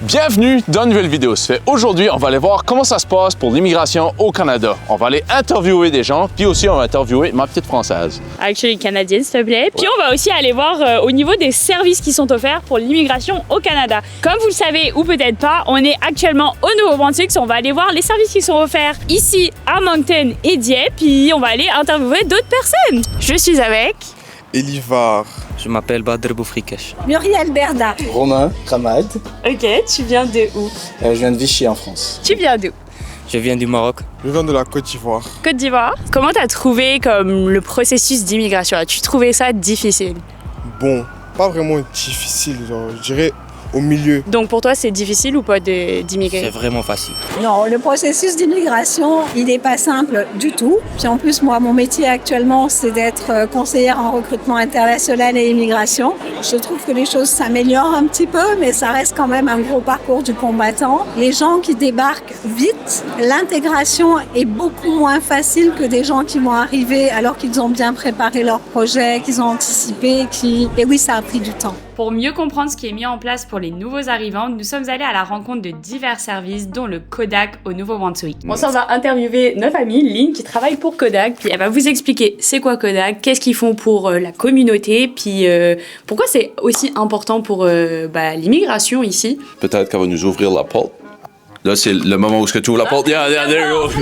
Bienvenue dans une nouvelle vidéo. Aujourd'hui, on va aller voir comment ça se passe pour l'immigration au Canada. On va aller interviewer des gens, puis aussi on va interviewer ma petite Française. Actually canadienne, s'il te plaît. Puis on va aussi aller voir au niveau des services qui sont offerts pour l'immigration au Canada. Comme vous le savez ou peut-être pas, on est actuellement au Nouveau-Brunswick. On va aller voir les services qui sont offerts ici à Moncton et Dieppe. Puis on va aller interviewer d'autres personnes. Je suis avec Elivar. Je m'appelle Badr Boufrikesh. Muriel Berda. Romain Kramad. Ok, tu viens de où? Je viens de Vichy en France. Tu viens d'où? Je viens du Maroc. Je viens de la Côte d'Ivoire. Côte d'Ivoire. Comment t'as trouvé comme le processus d'immigration? As-tu trouvé ça difficile? Bon, pas vraiment difficile, genre, je dirais au milieu. Donc pour toi, c'est difficile ou pas d'immigrer? C'est vraiment facile. Non, le processus d'immigration, il n'est pas simple du tout. Puis en plus, moi, mon métier actuellement, c'est d'être conseillère en recrutement international et immigration. Je trouve que les choses s'améliorent un petit peu, mais ça reste quand même un gros parcours du combattant. Les gens qui débarquent vite, l'intégration est beaucoup moins facile que des gens qui vont arriver alors qu'ils ont bien préparé leur projet, qu'ils ont anticipé, Et oui, ça a pris du temps. Pour mieux comprendre ce qui est mis en place pour les nouveaux arrivants, nous sommes allés à la rencontre de divers services, dont le Kodak au Nouveau-Brunswick. On s'en va interviewer notre amie Lynn qui travaille pour Kodak, puis elle va vous expliquer c'est quoi Kodak, qu'est-ce qu'ils font pour la communauté, puis pourquoi c'est aussi important pour l'immigration ici. Peut-être qu'elle va nous ouvrir la porte. Là, c'est le moment où tu ouvres la porte. Yeah, there you go.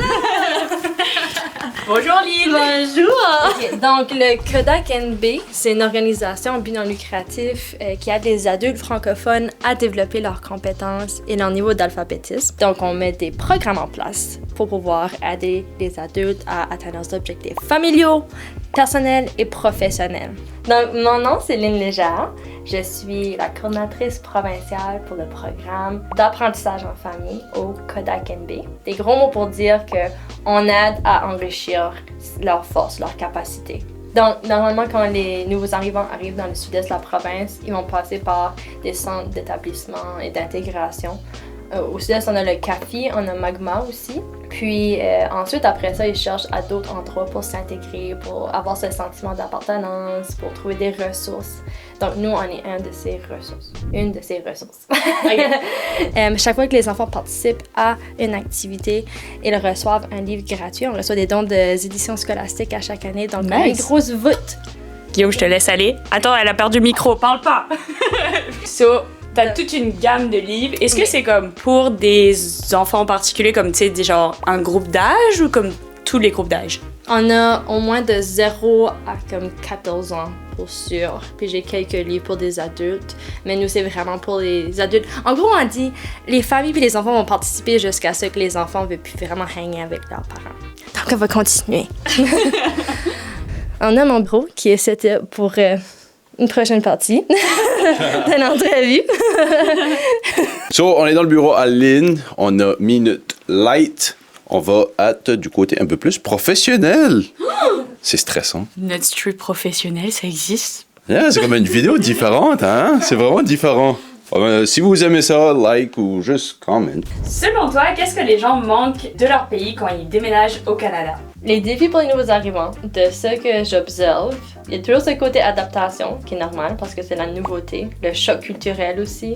Bonjour Lynn! Bonjour! Okay, donc, le Kodak NB, c'est une organisation à but non lucratif qui aide les adultes francophones à développer leurs compétences et leur niveau d'alphabétisme. Donc, on met des programmes en place pour pouvoir aider les adultes à atteindre leurs objectifs familiaux, personnels et professionnels. Donc, mon nom, c'est Lynn Légère. Je suis la coordinatrice provinciale pour le programme d'apprentissage en famille au Kodak NB. Des gros mots pour dire qu'on aide à enrichir leurs forces, leurs capacités. Donc, normalement, quand les nouveaux arrivants arrivent dans le sud-est de la province, ils vont passer par des centres d'établissement et d'intégration. Au sud-est, on a le CAFI, on a Magma aussi. Puis ensuite, après ça, ils cherchent à d'autres endroits pour s'intégrer, pour avoir ce sentiment d'appartenance, pour trouver des ressources. Donc, nous, on est une de ces ressources. Chaque fois que les enfants participent à une activité, ils reçoivent un livre gratuit. On reçoit des dons des éditions scolastiques à chaque année. Donc, on a une grosse voûte. Guillaume, je te laisse aller. Attends, elle a perdu le micro, parle pas! T'as toute une gamme de livres. Est-ce que c'est comme pour des enfants en particulier, comme tu sais, genre un groupe d'âge ou comme tous les groupes d'âge? On a au moins de 0 à comme 14 ans, pour sûr. Puis j'ai quelques livres pour des adultes, mais nous, c'est vraiment pour les adultes. En gros, on dit, les familles et les enfants vont participer jusqu'à ce que les enfants ne veulent plus vraiment hang avec leurs parents. Donc, on va continuer. On a mon bureau qui est set pour une prochaine partie de l'entrevue. So, on est dans le bureau à Lynn. On a Minute Light. On va être du côté un peu plus professionnel. C'est stressant. Notre street professionnel, ça existe? Yeah, c'est comme une vidéo différente, hein? C'est vraiment différent. Si vous aimez ça, like ou juste comment. Selon toi, qu'est-ce que les gens manquent de leur pays quand ils déménagent au Canada? Les défis pour les nouveaux arrivants, de ce que j'observe, il y a toujours ce côté adaptation qui est normal parce que c'est la nouveauté, le choc culturel aussi.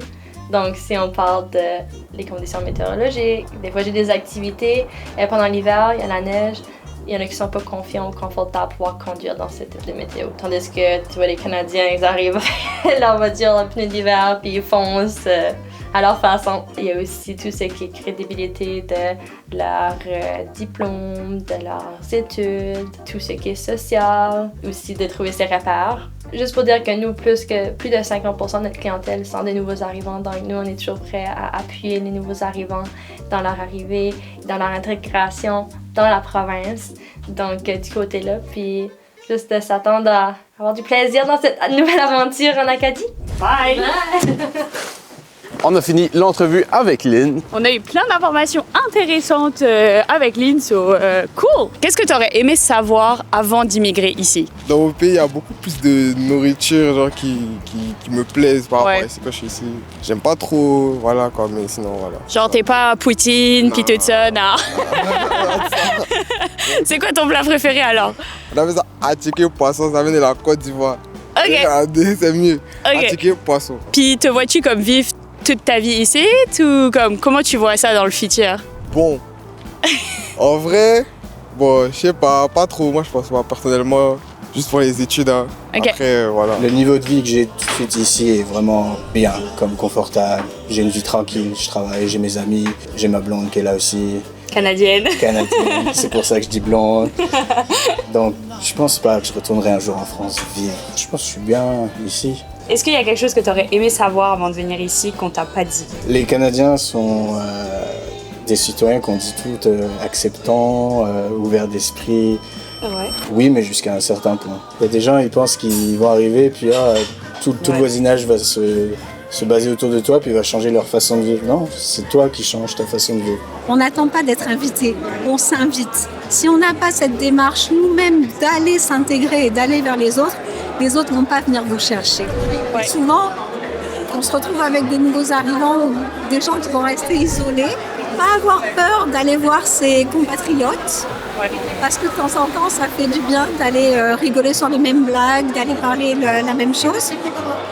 Donc, si on parle de les conditions météorologiques, des fois j'ai des activités, pendant l'hiver, il y a la neige, il y en a qui sont pas confiants ou confortables pour pouvoir conduire dans ce type de météo. Tandis que, tu vois, les Canadiens, ils arrivent leur voiture en pneu d'hiver, puis ils foncent à leur façon. Il y a aussi tout ce qui est crédibilité de leur diplôme, de leurs études, tout ce qui est social, aussi de trouver ses repères. Juste pour dire que nous, plus de 50% de notre clientèle sont des nouveaux arrivants, donc nous, on est toujours prêts à appuyer les nouveaux arrivants dans leur arrivée, dans leur intégration dans la province. Donc, du côté-là, puis juste de s'attendre à avoir du plaisir dans cette nouvelle aventure en Acadie. Bye! Bye. On a fini l'entrevue avec Lynn. On a eu plein d'informations intéressantes avec Lynn, cool! Qu'est-ce que tu aurais aimé savoir avant d'immigrer ici? Dans mon pays, il y a beaucoup plus de nourriture genre, qui me plaisent par rapport à ce que je suis ici. J'aime pas trop, voilà quoi, mais sinon voilà. Genre t'es pas poutine pis tout ça, non? C'est quoi ton plat préféré alors? On avait ça attiqué poisson, ça vient de la Côte d'Ivoire. Ok. Regardez, c'est mieux. Ok. Attiqué poisson. Puis te vois-tu comme vivre toute ta vie ici ou comment tu vois ça dans le futur? Bon, en vrai, bon, je sais pas trop. Moi, je pense pas personnellement, juste pour les études. Hein. Ok. Après, voilà. Le niveau de vie que j'ai tout de suite ici est vraiment bien, comme confortable. J'ai une vie tranquille, je travaille, j'ai mes amis, j'ai ma blonde qui est là aussi, Canadienne. canadienne, c'est pour ça que je dis blonde. Donc, je pense pas que je retournerai un jour en France vivre. Je pense que je suis bien ici. Est-ce qu'il y a quelque chose que tu aurais aimé savoir avant de venir ici qu'on t'a pas dit? Les Canadiens sont des citoyens qu'on dit tout acceptants, ouverts d'esprit. Ouais. Oui, mais jusqu'à un certain point. Il y a des gens, ils pensent qu'ils vont arriver, puis tout le voisinage va se baser autour de toi, puis va changer leur façon de vivre. Non, c'est toi qui changes ta façon de vivre. On n'attend pas d'être invité, on s'invite. Si on n'a pas cette démarche nous-mêmes d'aller s'intégrer et d'aller vers les autres vont pas venir vous chercher. Ouais. Souvent, on se retrouve avec des nouveaux arrivants ou des gens qui vont rester isolés. Pas avoir peur d'aller voir ses compatriotes. Ouais. Parce que de temps en temps, ça fait du bien d'aller rigoler sur les mêmes blagues, d'aller parler la même chose.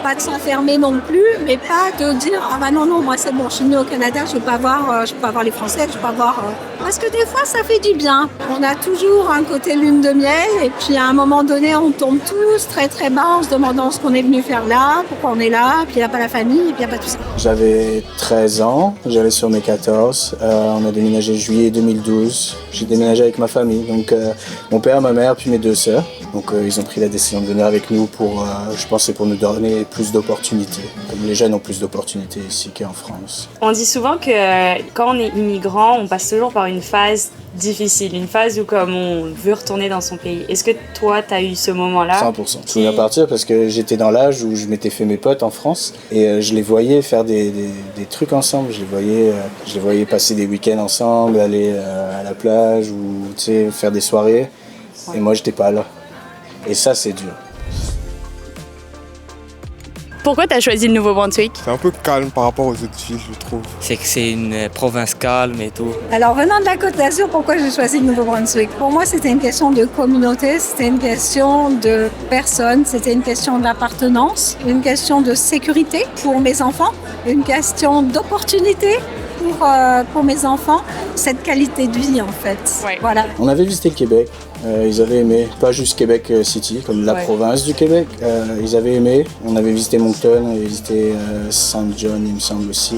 Pas de s'enfermer non plus, mais pas de dire « Ah bah non, moi c'est bon, je suis venue au Canada, je ne veux pas voir les Français, je ne veux pas voir... Parce que des fois, ça fait du bien. On a toujours un côté lune de miel, et puis à un moment donné, on tombe tous très très bas en se demandant ce qu'on est venu faire là, pourquoi on est là, puis il n'y a pas la famille, et puis il n'y a pas tout ça. J'avais 13 ans, j'allais sur mes 14. On a déménagé juillet 2012. J'ai déménagé avec ma famille, donc mon père, ma mère, puis mes 2 sœurs. Donc ils ont pris la décision de venir avec nous pour, je pense, c'est pour nous donner plus d'opportunités. Comme les jeunes ont plus d'opportunités ici qu'en France. On dit souvent que quand on est immigrant, on passe toujours par une phase difficile, une phase où comme on veut retourner dans son pays. Est-ce que toi, tu as eu ce moment-là? 100%. Je voulais partir parce que j'étais dans l'âge où je m'étais fait mes potes en France et je les voyais faire des trucs ensemble. Je les voyais passer des week-ends ensemble, aller à la plage ou faire des soirées. Ouais. Et moi, j'étais pas là. Et ça, c'est dur. Pourquoi tu as choisi le Nouveau-Brunswick? C'est un peu calme par rapport aux autres villes, je trouve. C'est que c'est une province calme et tout. Alors, venant de la Côte d'Azur, pourquoi j'ai choisi le Nouveau-Brunswick? Pour moi, c'était une question de communauté, c'était une question de personnes, c'était une question d'appartenance, une question de sécurité pour mes enfants, une question d'opportunité pour mes enfants, cette qualité de vie en fait. Ouais. Voilà. On avait visité le Québec, ils avaient aimé, pas juste Québec City, comme la province du Québec, ils avaient aimé. On avait visité Moncton, on avait visité Saint John, il me semble aussi.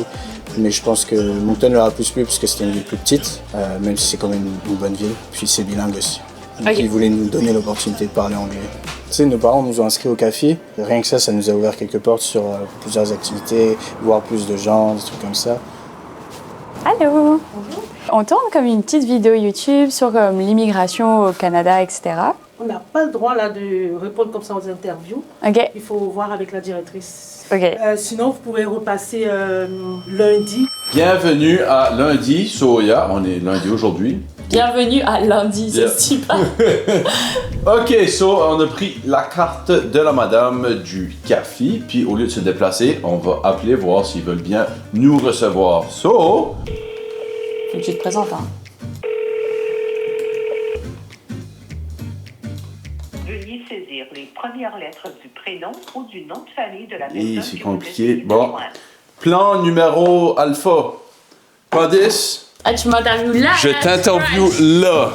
Mais je pense que Moncton leur a plus plu parce que c'était une ville plus petite, même si c'est quand même une bonne ville, puis c'est bilingue aussi. Donc ils voulaient nous donner l'opportunité de parler anglais. Tu sais, nos parents nous ont inscrits au café, rien que ça nous a ouvert quelques portes sur plusieurs activités, voir plus de gens, des trucs comme ça. Allô. Bonjour. On tourne comme une petite vidéo YouTube sur l'immigration au Canada, etc. On n'a pas le droit là, de répondre comme ça aux interviews. Ok. Il faut voir avec la directrice. Ok. Sinon, vous pouvez repasser lundi. Bienvenue à lundi, Soya. On est lundi aujourd'hui. Bienvenue à lundi, c'est super. Ok, on a pris la carte de la madame du café, puis au lieu de se déplacer, on va appeler voir s'ils veulent bien nous recevoir. Faut que tu te présentes, hein. Veuillez saisir les premières lettres du prénom ou du nom de famille de la personne. Et c'est compliqué. Bon, plan numéro alpha. Pas 10. Ah, tu m'interviews là? Je t'interviewe là.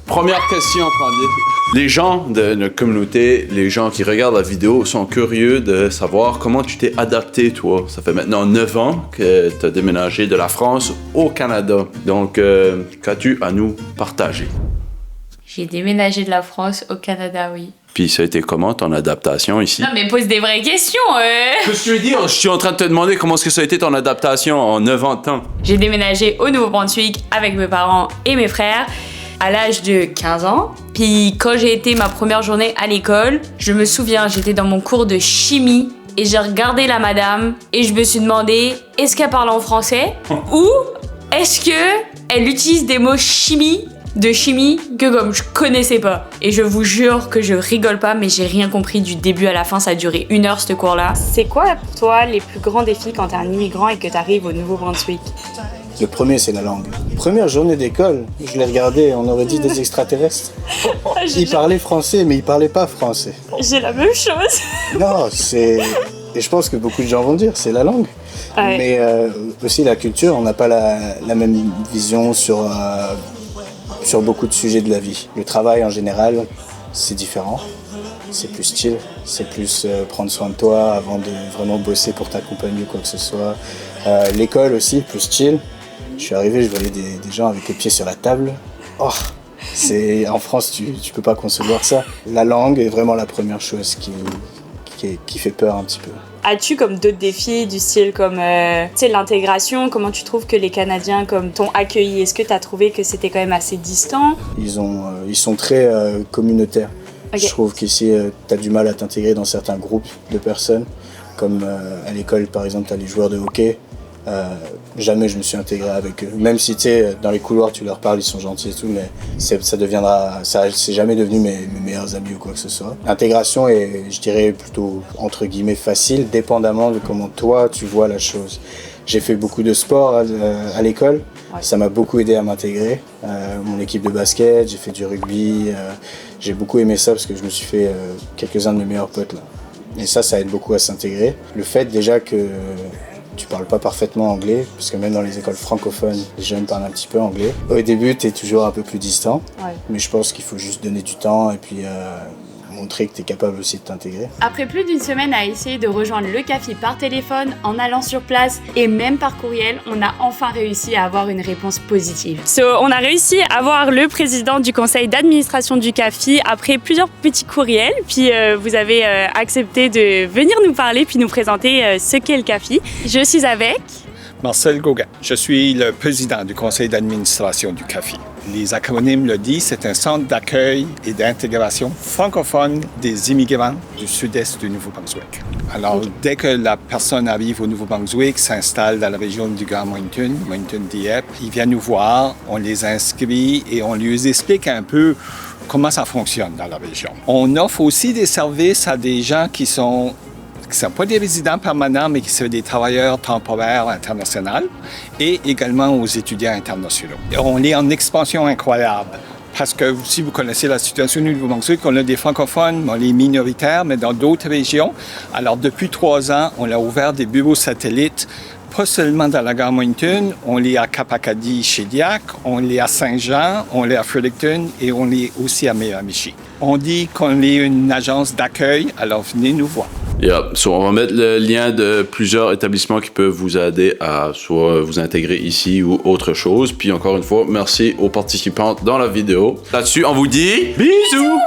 Première question, Candice. Les gens de notre communauté, les gens qui regardent la vidéo sont curieux de savoir comment tu t'es adapté, toi. Ça fait maintenant 9 ans que tu as déménagé de la France au Canada. Donc, qu'as-tu à nous partager? J'ai déménagé de la France au Canada, oui. Puis ça a été comment ton adaptation ici? Non, mais pose des vraies questions, Qu'est-ce que tu veux dire? Je suis en train de te demander comment est-ce que ça a été ton adaptation en 9 ans de temps. J'ai déménagé au Nouveau-Brunswick avec mes parents et mes frères à l'âge de 15 ans. Puis quand j'ai été ma première journée à l'école, je me souviens, j'étais dans mon cours de chimie et j'ai regardé la madame et je me suis demandé, est-ce qu'elle parle en français ou est-ce qu'elle utilise des mots de chimie que comme je connaissais pas. Et je vous jure que je rigole pas, mais j'ai rien compris du début à la fin, ça a duré 1 heure ce cours-là. C'est quoi pour toi les plus grands défis quand t'es un immigrant et que t'arrives au Nouveau-Brunswick? Le premier, c'est la langue. Première journée d'école, je l'ai regardé, on aurait dit des extraterrestres. Ils parlaient français, mais ils parlaient pas français. J'ai la même chose. Non, c'est Et je pense que beaucoup de gens vont dire, c'est la langue. Ouais. Mais aussi la culture, on n'a pas la même vision sur beaucoup de sujets de la vie. Le travail en général, c'est différent. C'est plus chill, c'est plus prendre soin de toi avant de vraiment bosser pour ta compagnie ou quoi que ce soit. L'école aussi, plus chill. Je suis arrivé, je voyais des gens avec les pieds sur la table. Oh, en France, tu peux pas concevoir ça. La langue est vraiment la première chose qui fait peur un petit peu. As-tu comme d'autres défis du style comme l'intégration? Comment tu trouves que les Canadiens t'ont accueilli? Est-ce que tu as trouvé que c'était quand même assez distant? Ils sont très communautaires. Okay. Je trouve qu'ici, tu as du mal à t'intégrer dans certains groupes de personnes. Comme à l'école, par exemple, tu as les joueurs de hockey. Jamais je me suis intégré avec eux. Même si tu sais, dans les couloirs, tu leur parles, ils sont gentils et tout, mais c'est jamais devenu mes meilleurs amis ou quoi que ce soit. L'intégration est, je dirais, plutôt entre guillemets facile, dépendamment de comment toi tu vois la chose. J'ai fait beaucoup de sport à l'école, ça m'a beaucoup aidé à m'intégrer. Mon équipe de basket, j'ai fait du rugby, j'ai beaucoup aimé ça parce que je me suis fait quelques-uns de mes meilleurs potes là. Et ça aide beaucoup à s'intégrer. Le fait déjà que tu parles pas parfaitement anglais, parce que même dans les écoles francophones, les jeunes parlent un petit peu anglais. Au début, tu es toujours un peu plus distant, mais je pense qu'il faut juste donner du temps et puis montrer que tu es capable aussi de t'intégrer. Après plus d'une semaine à essayer de rejoindre le CAFI par téléphone, en allant sur place et même par courriel, on a enfin réussi à avoir une réponse positive. On a réussi à avoir le président du conseil d'administration du CAFI après plusieurs petits courriels, puis vous avez accepté de venir nous parler puis nous présenter ce qu'est le CAFI. Je suis avec Marcel Gauguin. Je suis le président du conseil d'administration du CAFI. Les acronymes le disent, c'est un centre d'accueil et d'intégration francophone des immigrants du sud-est du Nouveau-Brunswick. Alors, dès que la personne arrive au Nouveau-Brunswick, s'installe dans la région du Grand Moncton, Moncton-Dieppe, ils viennent nous voir, on les inscrit et on lui explique un peu comment ça fonctionne dans la région. On offre aussi des services à des gens qui sont pas des résidents permanents, mais qui sont des travailleurs temporaires internationaux et également aux étudiants internationaux. On est en expansion incroyable parce que si vous connaissez la situation du Nouveau-Brunswick, on a des francophones, on est minoritaires, mais dans d'autres régions. Alors, depuis 3 ans, on a ouvert des bureaux satellites, pas seulement dans la gare Moncton, on l'est à Cap-Acadie-Shediac, on l'est à Saint-Jean, on l'est à Fredericton et on l'est aussi à Miramichi. On dit qu'on est une agence d'accueil, alors venez nous voir. On va mettre le lien de plusieurs établissements qui peuvent vous aider à soit vous intégrer ici ou autre chose. Puis encore une fois, merci aux participants dans la vidéo. Là-dessus, on vous dit bisous!